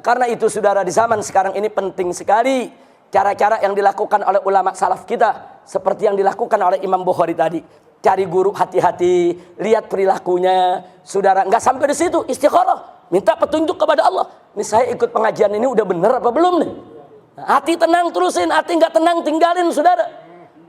Karena itu saudara, di zaman sekarang ini penting sekali cara-cara yang dilakukan oleh ulama salaf kita, seperti yang dilakukan oleh Imam Bukhari tadi. Cari guru hati-hati, lihat perilakunya. Saudara, nggak sampai di situ, istikharah, minta petunjuk kepada Allah. Ini saya ikut pengajian ini udah bener apa belum nih? Nah, hati tenang terusin, hati nggak tenang tinggalin saudara.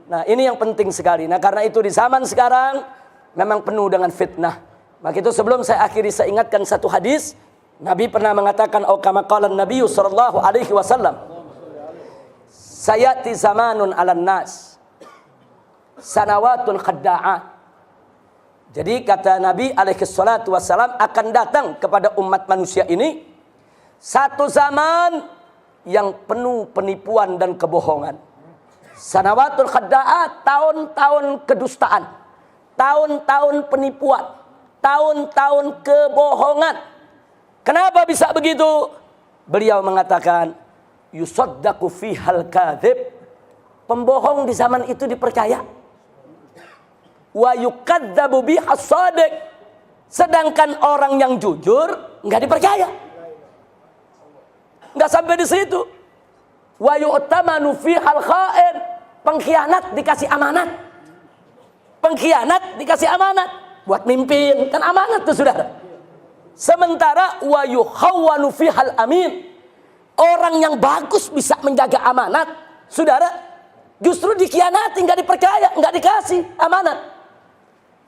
Nah ini yang penting sekali. Nah karena itu di zaman sekarang memang penuh dengan fitnah. Maka itu sebelum saya akhiri, saya ingatkan satu hadis. Nabi pernah mengatakan, "Au kama qala Nabi sallallahu alaihi wasallam, sayati zamanun 'alan nas sanawatun khadda'at." Jadi kata Nabi alaihi salatu wasallam, akan datang kepada umat manusia ini satu zaman yang penuh penipuan dan kebohongan. Sanawatul khadda'at, tahun-tahun kedustaan, tahun-tahun penipuan, tahun-tahun kebohongan. Kenapa bisa begitu? Beliau mengatakan, yusaddaqu fihal kadzib. Pembohong di zaman itu dipercaya. Wa yukadzabu bihas shadiq. Sedangkan orang yang jujur enggak dipercaya. Enggak sampai di situ. Wa yu'tamanu fihal kha'in. Pengkhianat dikasih amanat. Pengkhianat dikasih amanat buat mimpin, kan amanat tuh saudara. Sementara wa yukhawwanu fihal amin. Orang yang bagus bisa menjaga amanat, saudara, justru dikhianati, enggak dipercaya, enggak dikasih amanat.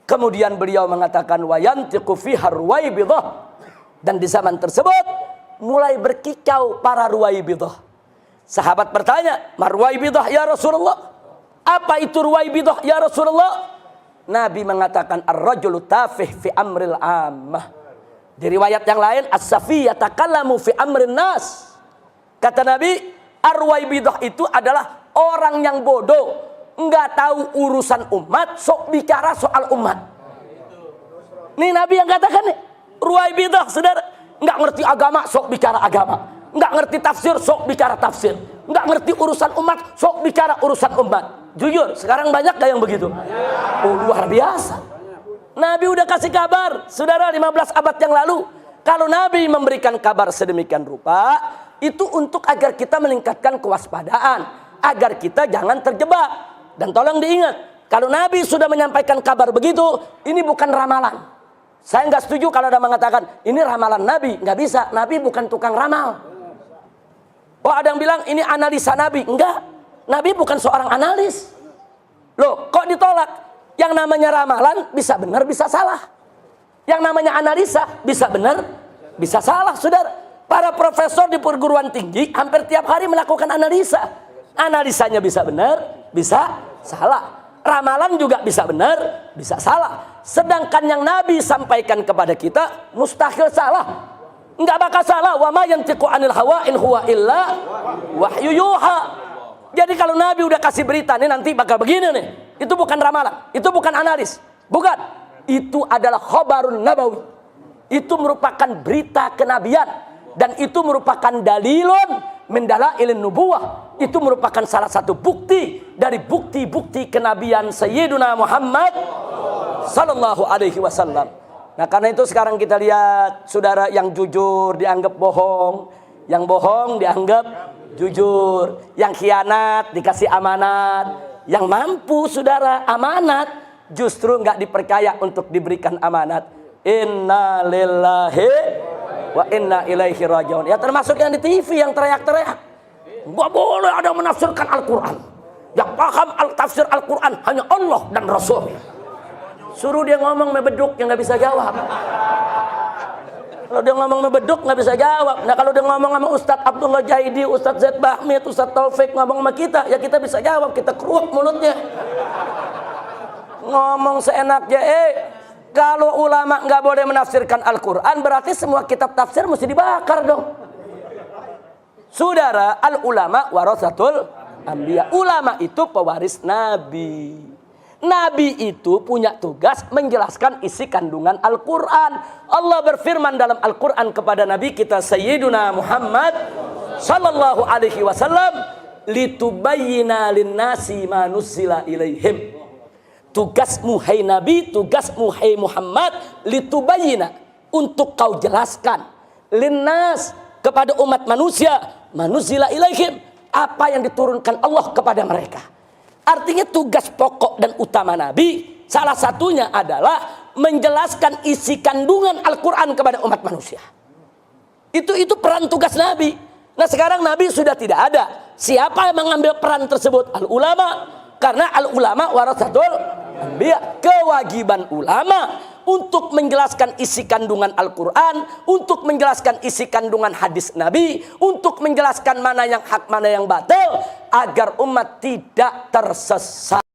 Kemudian beliau mengatakan wa yantiqu fihar ruwaibidah. Dan di zaman tersebut mulai berkicau para ruwaibidah. Sahabat bertanya, "Marwaibidah ya Rasulullah?" Apa itu ruwaibidah ya Rasulullah? Nabi mengatakan, "Ar-rajulu tafih fi amril ammah." Di riwayat yang lain, "As-safi yatakallamu fi amrin nas." Kata Nabi, ar-ruwaibidah itu adalah orang yang bodoh, enggak tahu urusan umat, sok bicara soal umat. Ini Nabi yang katakan nih, ruwaibidah saudara, enggak ngerti agama, sok bicara agama. Enggak ngerti tafsir, sok bicara tafsir. Enggak ngerti urusan umat, sok bicara urusan umat. Jujur, sekarang banyak gak yang begitu? Oh, luar biasa. Nabi udah kasih kabar, saudara, 15 abad yang lalu. Kalau Nabi memberikan kabar sedemikian rupa, itu untuk agar kita meningkatkan kewaspadaan, agar kita jangan terjebak. Dan tolong diingat, kalau Nabi sudah menyampaikan kabar begitu, ini bukan ramalan. Saya nggak setuju kalau ada mengatakan ini ramalan Nabi, nggak bisa. Nabi bukan tukang ramal. Oh, ada yang bilang ini analisa Nabi. Enggak, Nabi bukan seorang analis. Loh, kok ditolak? Yang namanya ramalan bisa benar, bisa salah. Yang namanya analisa bisa benar, bisa salah, saudara. Para profesor di perguruan tinggi hampir tiap hari melakukan analisa. Analisanya bisa benar, bisa salah. Ramalan juga bisa benar, bisa salah. Sedangkan yang Nabi sampaikan kepada kita mustahil salah. Enggak bakal salah. Wa ma yantiqu 'anil hawa in huwa illa wahyu yuha. Jadi kalau Nabi udah kasih berita nih nanti bakal begini nih, itu bukan ramalan, itu bukan analis, bukan. Itu adalah khabarun nabawi. Itu merupakan berita kenabian dan itu merupakan dalilun min dalailin nubuwah. Itu merupakan salah satu bukti dari bukti-bukti kenabian Sayyiduna Muhammad sallallahu alaihi wasallam. Nah, karena itu sekarang kita lihat saudara, yang jujur dianggap bohong, yang bohong dianggap jujur, yang khianat dikasih amanat, yang mampu saudara amanat justru nggak dipercaya untuk diberikan amanat. Inna lillahi wa inna ilaihi rajiun. Ya termasuk yang di TV yang teriak-teriak, nggak boleh ada menafsirkan Al-Quran. Yang paham tafsir Al-Quran hanya Allah dan Rasul. Suruh dia ngomong mebeduk yang nggak bisa jawab. Kalau dia ngomong mebeduk nggak bisa jawab. Nah kalau dia ngomong sama Ustadz Abdullah Jaidi, Ustadz Zaid Bahmid, Ustadz Taufik ngomong sama kita, ya kita bisa jawab. Kita keruak mulutnya. Ngomong seenaknya. Kalau ulama nggak boleh menafsirkan Al-Quran, berarti semua kitab tafsir mesti dibakar dong. Saudara, al-ulama warasatul anbiya. Ulama itu pewaris Nabi. Nabi itu punya tugas menjelaskan isi kandungan Al-Quran. Allah berfirman dalam Al-Quran kepada Nabi kita Sayyiduna Muhammad sallallahu alaihi wasallam, litubayyina linnasi ma nuzzila ilaihim. Tugasmu hai Nabi, tugasmu hai Muhammad, litubayyina, untuk kau jelaskan linnas, kepada umat manusia, manuzila ilaihim, apa yang diturunkan Allah kepada mereka. Artinya tugas pokok dan utama Nabi salah satunya adalah menjelaskan isi kandungan Al-Quran kepada umat manusia. Itu peran tugas Nabi. Nah sekarang Nabi sudah tidak ada. Siapa yang mengambil peran tersebut? Al-ulama. Karena al-ulama warasatul anbiya. Kewajiban ulama untuk menjelaskan isi kandungan Al-Quran, untuk menjelaskan isi kandungan hadis Nabi, untuk menjelaskan mana yang hak, mana yang batil, agar umat tidak tersesat.